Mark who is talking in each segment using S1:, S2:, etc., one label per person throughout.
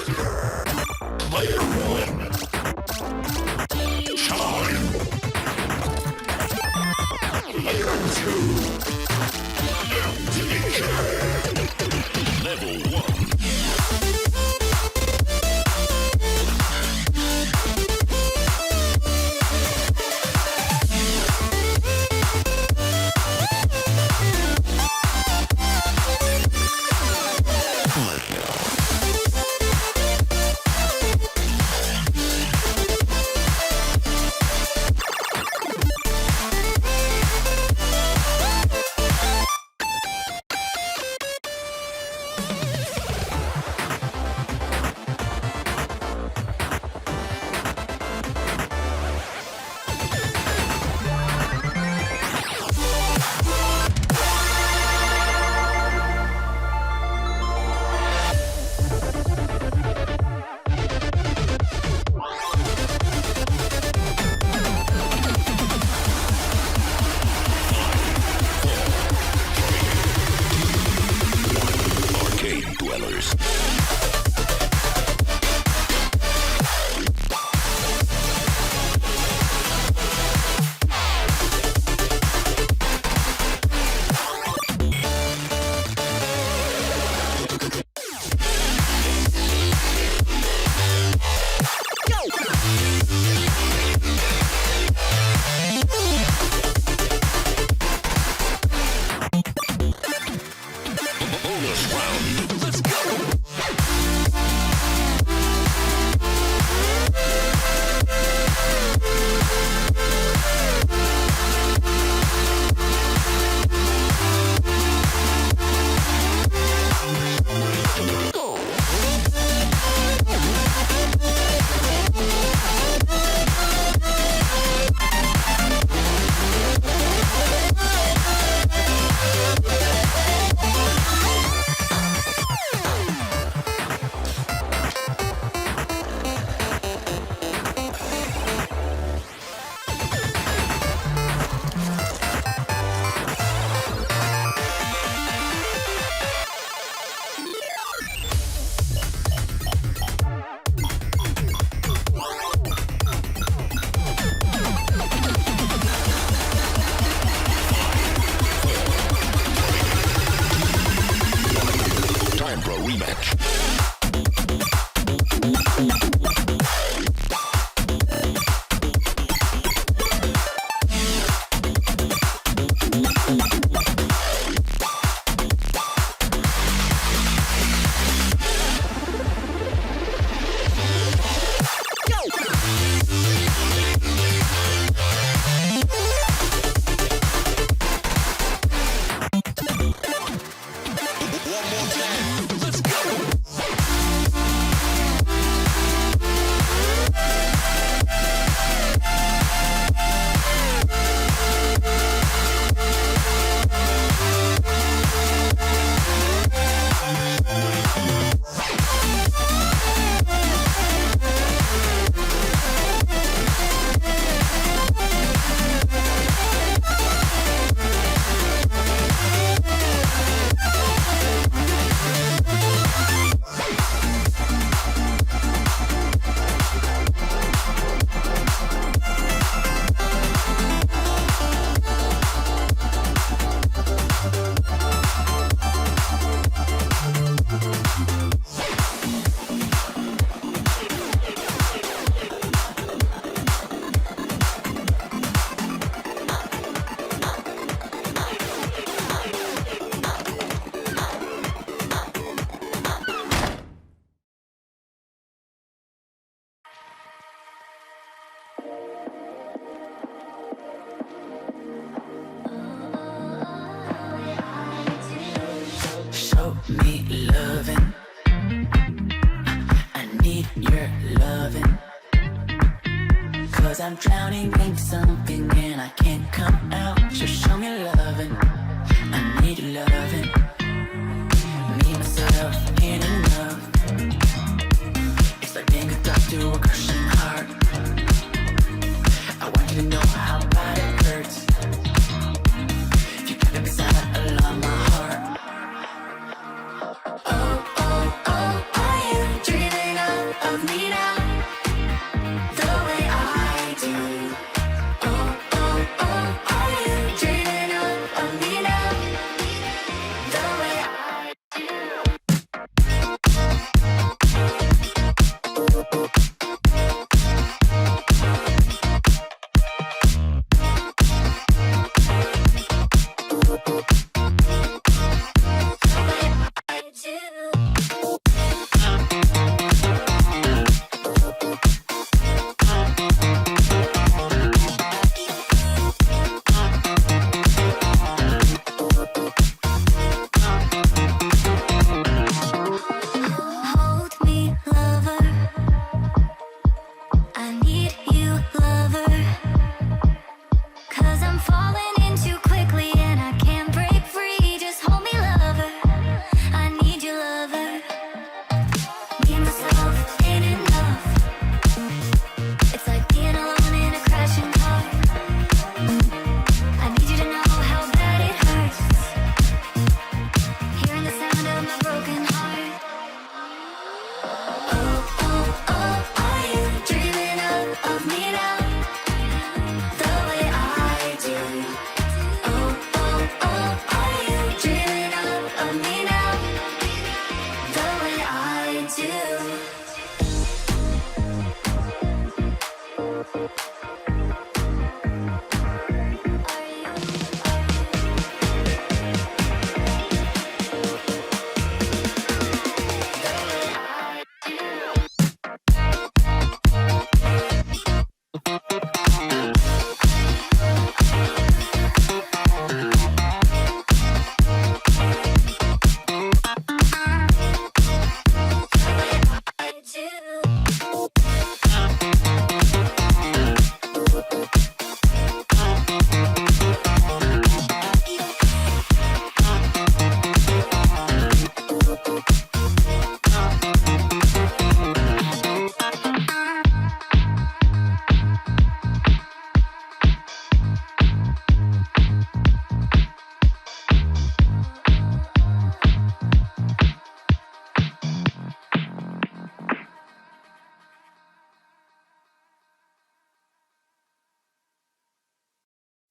S1: Player one. Time. Player two. Level one. Dwellers. Bonus round. Let's go. Time for a rematch.
S2: Show me loving. I need your loving. 'Cause I'm drowning in something and I can't come out. So show me loving. I need your loving. Me, myself, ain't enough. It's like being a doctor to a crushing heart. I want you to know how bad it hurts. You got me silent along my heart. Oh, oh, oh, are you dreaming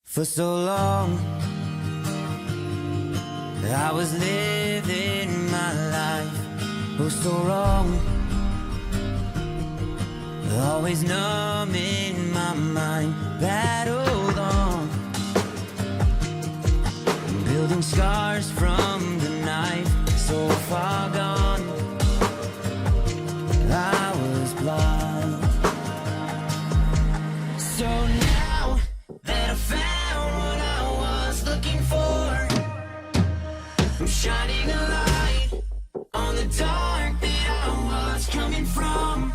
S3: For so long, I was living my life, oh so wrong, always numb in my mind, battled on, building scars from the knife, so far gone, I was blind. So now that I found what I was looking for, I'm shining a light on the dark that I was coming from.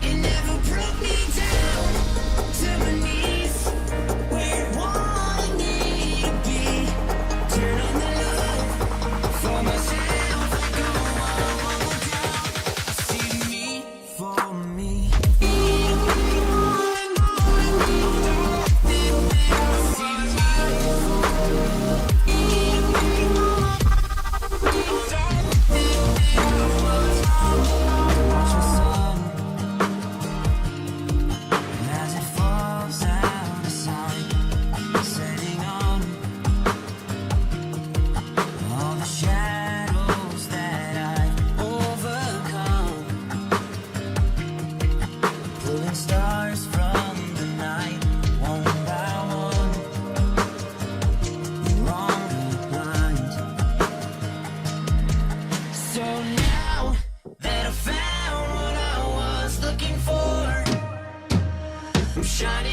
S3: It never broke me down to my knees, where it wanted me to be. Turn on the love for myself, go on one more down. I see me for me. Stars from the night, one by one, no longer blind. So now that I found what I was looking for, I'm shining